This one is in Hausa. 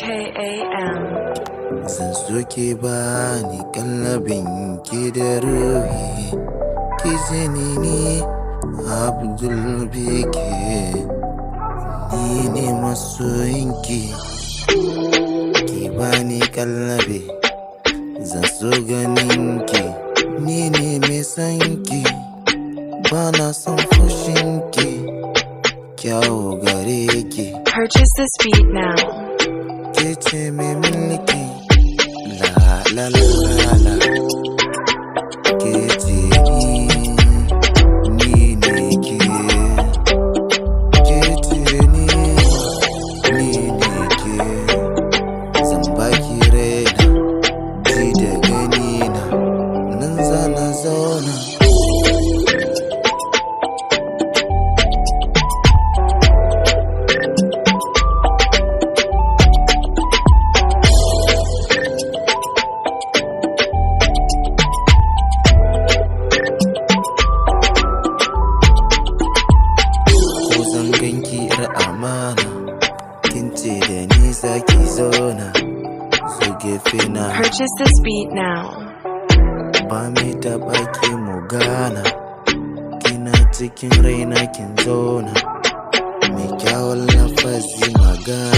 KAM. Zan so ki bani kallabin ki da ruhi, ki sani ni Abdul Bike, ni ne masoyinki. Ki bani kallabi, zan so ganinki, ni ne mai sanki, bana son fushinki, kyawu gare ki. Purchase this beat now. Ke ce mai mulki, la la la la la. Ke ce ni ne ke. Ke ce ni ne ke. Zan baki raina, ji da ganina, nan zana zauna. Amana, kin ce da ni zaki zauna, zo gefe na. Purchase this beat now. Ba mai taɓa ki mu gana, kina cikin raina kin zauna, mai kyawun lafazi magana.